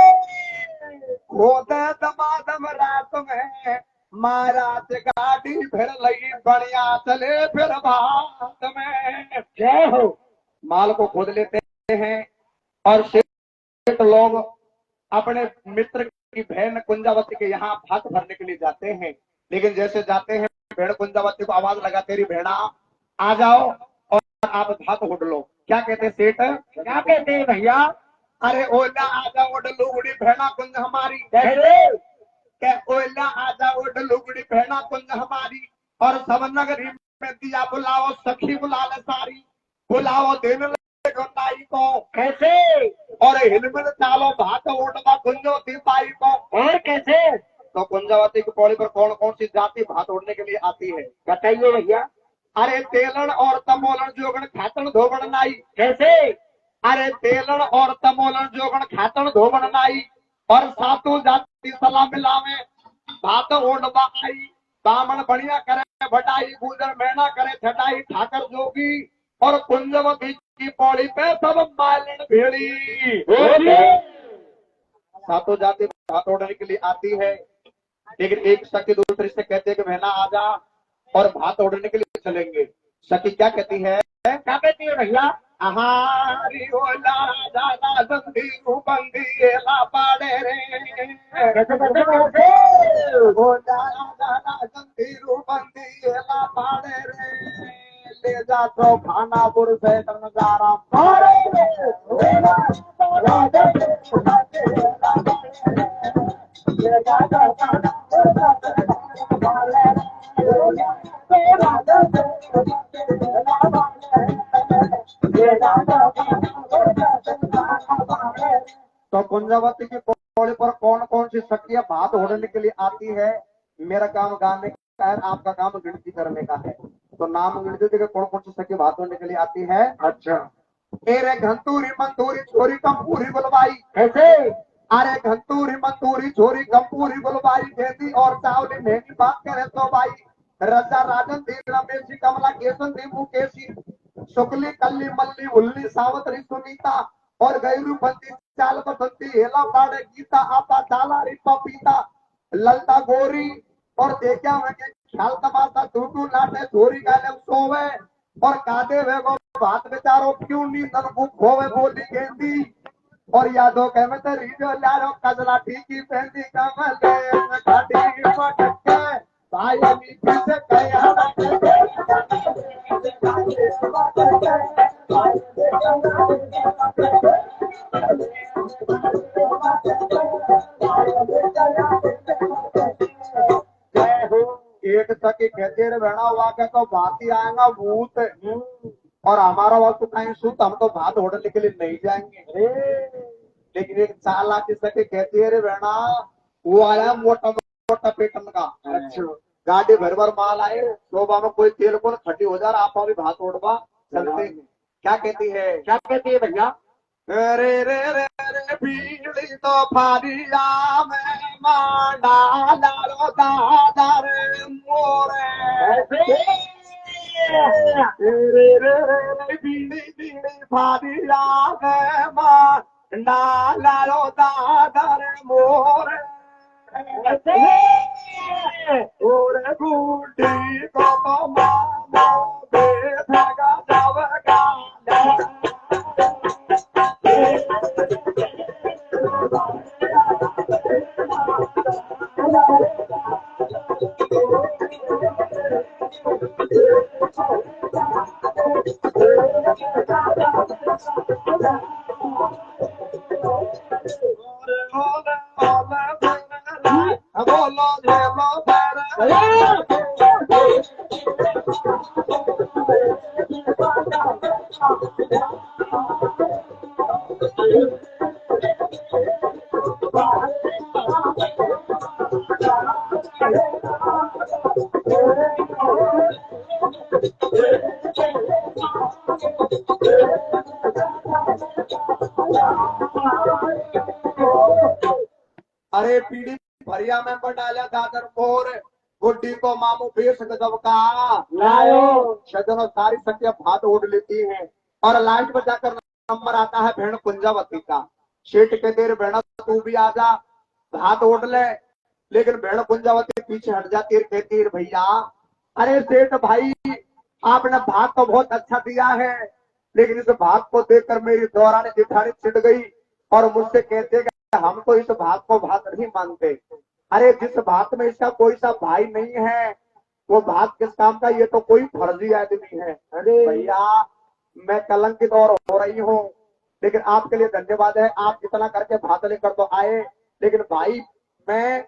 होते दमादम रात में, महाराज गाड़ी फिर लगी बढ़िया, चले फिर भात में। जय हो। माल को खोद लेते हैं और सेठ लोग अपने मित्र की बहन कुंजावती के यहाँ भात भरने के लिए जाते हैं। लेकिन जैसे जाते हैं, बहन कुंजावती को आवाज लगा, तेरी बहना आ जाओ और आप भात होट लो। क्या कहते सेठ? क्या कहते हैं भैया? अरे ओला आ जाओ डलुगड़ी बहना कुंज हमारी। कैसे? क्या ओला आ जाओ डलुगड़ी बहना कुंज हमारी, और सब नगरी में दिया बुलाओ, सखी बुला ले सारी, बुलाओ दिन नाई को। कैसे? और हिलमिल चालो भात ओटवा कुंजवती बाई को। और कैसे? तो कुंजावती की पौड़ी पर कौन कौन सी जाति भात ओढ़ने के लिए आती है? बताइए भैया। अरे तेलन और तमोलन जोगण खातन धोबण नाई। कैसे? अरे तेलन और तमोलन जोगण खातन धोबण नाई, और सातों जाति सलाम मिलावे, भात ओढ़वा आई। बामन बढ़िया करे भटाई, गुजर मैना करे छटाई, ठाकर जोगी और कुंजवती की पौड़ी पे सब मालिन भेड़ी। सातों जाति भात ओढ़ने के लिए आती है। लेकिन एक सखी दूसरी से कहते हैं कि बहना आजा और भात ओढ़ने के लिए चलेंगे। सखी क्या कहती है? क्या कहती है भैया? हमारी ओला दादा संधी बंदी ला पाड़े रे, कैसे कैसे कैसे? ओला दादा संधी बंदी ला पाड़े रे, ले जा तो खानापुर से नजारा मारे रे। तो कुंजावती की पौड़ी पर कौन कौन सी सखियां भात ओढ़ने के लिए आती है? मेरा काम गाने का है, आपका काम गिनती करने का है। तो नाम गिनती देखिए कौन कौन सी सखी भात ओढ़ने के लिए आती है। अच्छा। तेरे घंटूरी मंतूरी छोरी कमपूरी बुलवाई। कैसे? अरे घंटूरी मंतूरी छोरी कमपूरी बुलवाई, खेती और चावली मेहनी बात करे तो भाई, रजा राजन दी रमेशी कमला केसन दी मुकेशी, शुक्ली कल्ली मल्ली उल्ली सावत्री सुनीता, और गैरू बंदी चाल बसंती हेला पाड़े गीता आपा चाला रिपा पीता, ललता गोरी और देखा मैं ख्याल तमाशा टूटू नाटे चोरी गाले सोवे, और कादे वेगो भात बेचारो क्यों नी नरभुक होवे बोली गेंदी, और यादों कह में तेरी जो लारो कजला ठीकी पहनती कमले खाटी पटक के भाई नीचे से कया एक सखी कहते रे बहना हुआ के तो बात ही आएगा भूत, और हमारा वस्तु कहीं सूत, हम तो भात ओढ़ने के लिए नहीं जाएंगे। लेकिन एक चालाक की सखी कहती है रे बहना, वो आया मोटा मोटा पेटन का। अच्छा। गाड़ी भर भर माल आए, शोभा में कोई तेल को खटी हो जा रहा, आप भी भात ओढ़वा चलते हैं। क्या कहती है? क्या कहती है भैया? रे रे रे रे पीली तो फारिया में मांडा लालो दादा रे मोरे, रे रे रे पीली पीली फारिया में मांडा लालो दादा रे मोरे, और गुड्डी को तो मामो बेथगा जावगा। पीढ़ी भरिया में डाला दादर मोर गुड्डी को मामू बेस गजब का लायो। सजनों सारी सत्य भात उड़ लेती है और लास्ट में जाकर नंबर आता है भेड़ कुंजावती का। शेठ के देर भेड़ा तू भी आजा भात उड़ ले, लेकिन भेड़ कुंजावती पीछे हट जाती है, कहती है भैया अरे सेठ भाई आपने भात तो बहुत अच्छा दिया है, लेकिन इस भात को देखकर मेरी दौरानी जिठानी छिड़ गई और मुझसे कहते कि हम तो इस भात को भात नहीं मानते। अरे जिस भात में इसका कोई सा भाई नहीं है वो भात किस काम का, ये तो कोई फर्जी आदमी है। अरे भैया मैं कलंकित और हो रही हूँ, लेकिन आपके लिए धन्यवाद है, आप इतना करके भात लेकर तो आए, लेकिन भाई मैं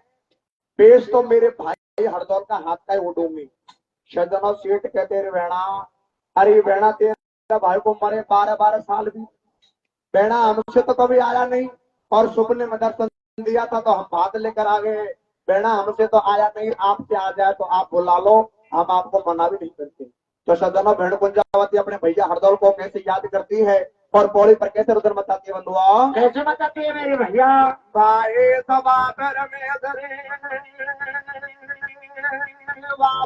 पेश तो मेरे भाई हरदौल का हाथ का ही उठूंगी। सजनों सेठ कहते रे बेड़ा, अरे बेड़ा तेरा भाई को मरे 12-12 साल भी, बेड़ा हमसे तो कभी आया नहीं और सुपने में दर्शन दिया था तो हम भात लेकर आ गए। बेड़ा हमसे तो आया नहीं, आपसे आ जाए तो आप बुला लो, हम आपको मना भी नहीं करते। तो सजनों भेड़ कुंजावती अपने भैया हरदौल को कैसे याद करती है और पौड़ी पर कैसे रुदर मचाती है बंधुआ, कैसे बताती है मेरी भैया। बाए सभा पर में धरे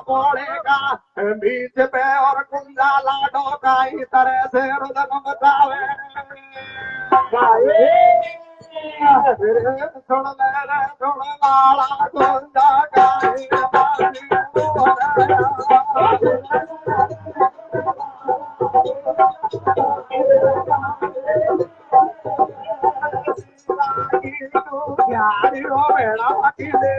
पड़ेगा बीच पे और कुंजा लाडो का ही तरह से रुदन मचावे। सुन मेरे सुन लाला कुंजा का ही प्यारी हो बेड़ा की दे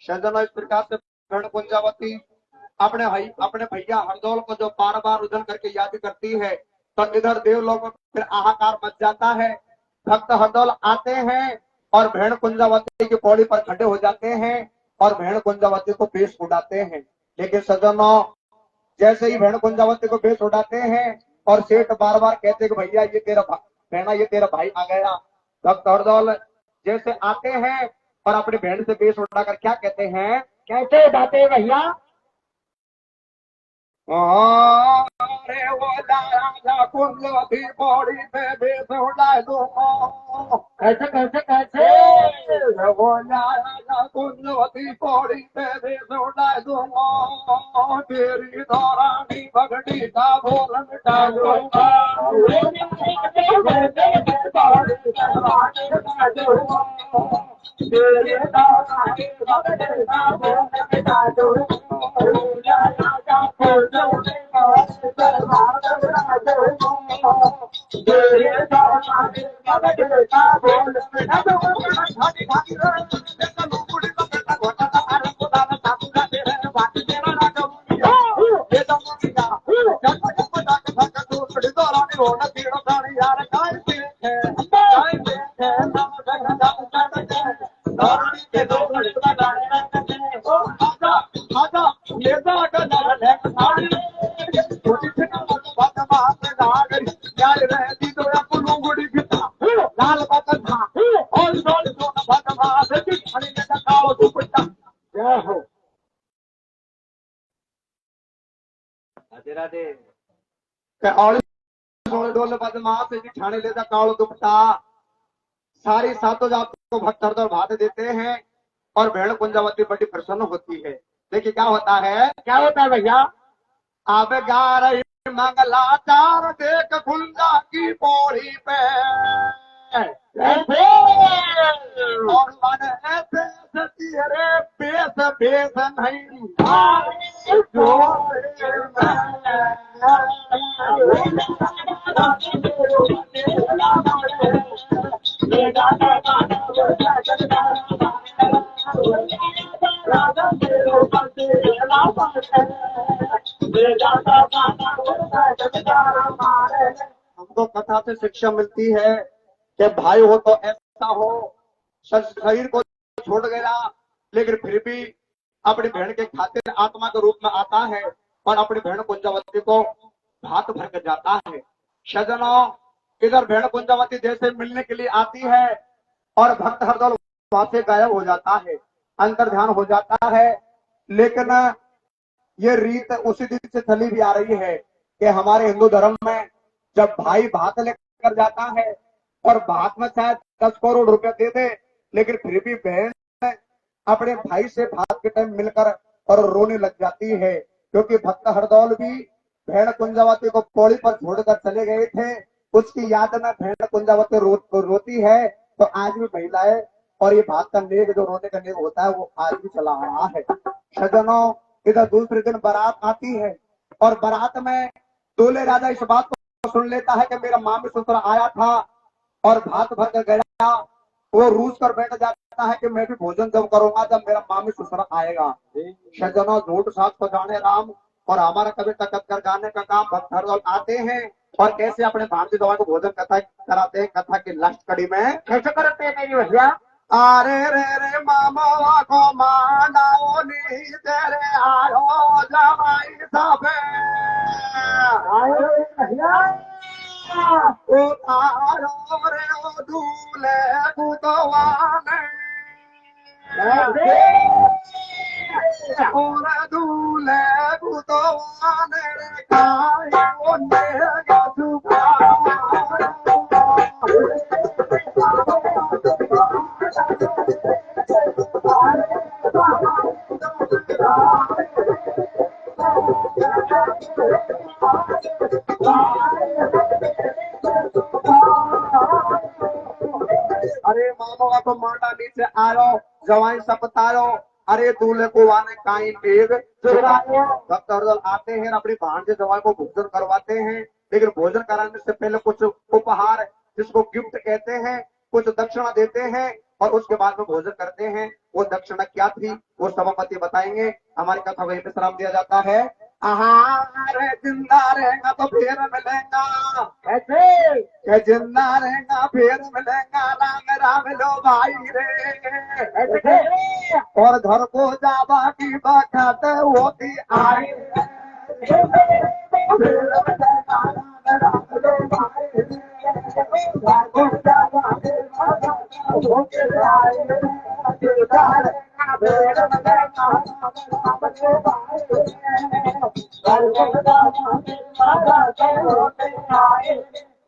सजनों इस प्रकार से भेड़ कुंजावती अपने भैया हरदौल को जो बार बार उधर करके याद करती है तो इधर देवलोक में फिर हाहाकार मच जाता है। भक्त हरदौल आते हैं और भेड़ कुंजावती की पौड़ी पर खड़े हो जाते हैं और भेड़ कुंजावती को बेश उड़ाते हैं। लेकिन सजनों जैसे ही भेड़ कुंजावती को बेश उड़ाते हैं और सेठ बार बार कहते कि भैया ये तेरा भेड़ा ये तेरा भाई आ गया, भक्त हरदौल जैसे आते हैं और अपने भेड़ से बेश उड़ाकर क्या कहते हैं, कैसे उठाते हैं भैया। अरे वो राजा कुंजवती पौड़ी पे बेश उड़ा दो, कैसे कैसे कैसे। वो राजा कुंजवती पौड़ी पे बेश उड़ा दो, तेरी दौरानी पगड़ी का बोल मिटा दूंगा। और डोल बदमाश ठाणे लेता काल दुपट्टा सारी सातों जात को भक्त हरदौल भात देते हैं और भेड़ कुंजावती बड़ी प्रसन्न होती है। देखिए क्या होता है, क्या होता है भैया। अब गा रही मंगलाचार देख कुंजा की पौड़ी पे और मन ऐसे तेरे बेस बेस नहीं हमको कथा से शिक्षा मिलती है कि भाई हो तो ऐसा हो, शरीर को छोड़ गया लेकिन फिर भी अपनी बहन के खातिर आत्मा के रूप में आता है और अपनी बहन कुंजावती को हाथ भर के जाता है। सजनों, इधर बहन कुंजावती जैसे मिलने के लिए आती है और भक्त हरदौल वहां से गायब हो जाता है, अंतर ध्यान हो जाता है। लेकिन ये रीत उसी दिन से चली भी आ रही है कि हमारे हिंदू धर्म में जब भाई भात लेकर जाता है और भात में शायद 10 करोड़ रुपए दे दे, लेकिन फिर भी बहन अपने भाई से भात के टाइम मिलकर और रोने लग जाती है, क्योंकि भक्त हरदौल भी बहन कुंजावती को पौड़ी पर छोड़कर चले गए थे। उसकी याद में बहन कुंजावती रोती है। तो आज भी महिलाएं और ये भात का नेग जो रोने का नेग होता है वो आज भी चला आ रहा है। सजनों, इधर दूसरे दिन बारात आती है और बारात में दूल्हे राजा इस बात को सुन लेता है कि मेरा मामी ससुर आया था और भात भर कर गया। वो रूस कर बैठ जाता है कि मैं भी भोजन जब करूंगा जब मेरा मामी ससुर आएगा। सजनों, झूठ साथ को जाने राम, और हमारा कभी तकत कर गाने का काम भक्त हरदौल आते हैं और कैसे अपने भांजी दवा को भोजन कथा कराते हैं। कथा की लास्ट कड़ी में कैसे करते हैं मेरी भैया? अरे रे मामा को मानाओ नी तेरे आयो जवाई सबे भैया ओ तारो रे ओ दूल्हे बुतवाने और दूल्हे बुतवाने रे काई ओने गजुका अरे मामो को मांडा नीचे आयो जवाई सपतायो। अरे दूल्हे को वाने काई टेग भक्त हरदौल आते हैं अपनी भांजे जवाई को भोजन करवाते हैं, लेकिन भोजन कराने से पहले कुछ उपहार जिसको गिफ्ट कहते हैं, कुछ दक्षिणा देते हैं और उसके बाद में भोजन करते हैं। वो दक्षिणा क्या थी वो सभापति बताएंगे। हमारी कथा वहीं पे सलाम दिया जाता है। अरे जिंदा रहेगा तो फिर मिलेगा, कैसे जिंदा रहेगा फिर मिलेगा, राम राम लो भाई रे। और घर को जावा की बखत होती आई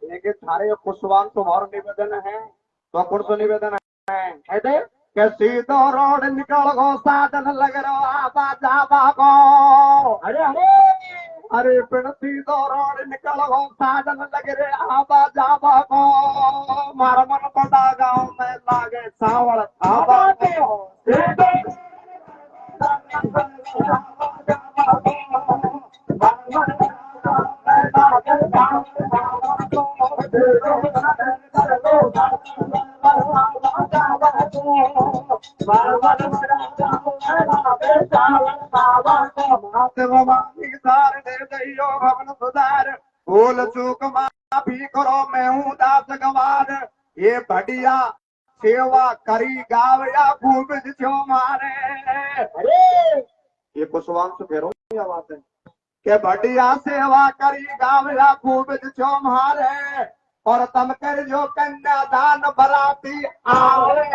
लेकिन थारे कुशवान तुम्हारा निवेदन है तो कुछ तो निवेदन है कहते कि सीधो रोड निकल गो साधन लग रहा आवा जावा को। अरे अरे अरे पिण सीधो रोड निकल गो साधन लग रे आवा जावा को। मारा मन बड़ा गाँव में लागे सावड़ आवा को। भवन सुधार भूल चूक माफी करो मैं हूँ दास गवार। ये बढ़िया सेवा करी गावया खूब जो मारे। अरे ये कुशवान से फेरो आवाज है कि बढ़िया सेवा करी गावया खूब जो मारे, और तम कर जो कन्यादान बराती आवे।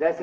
जैसे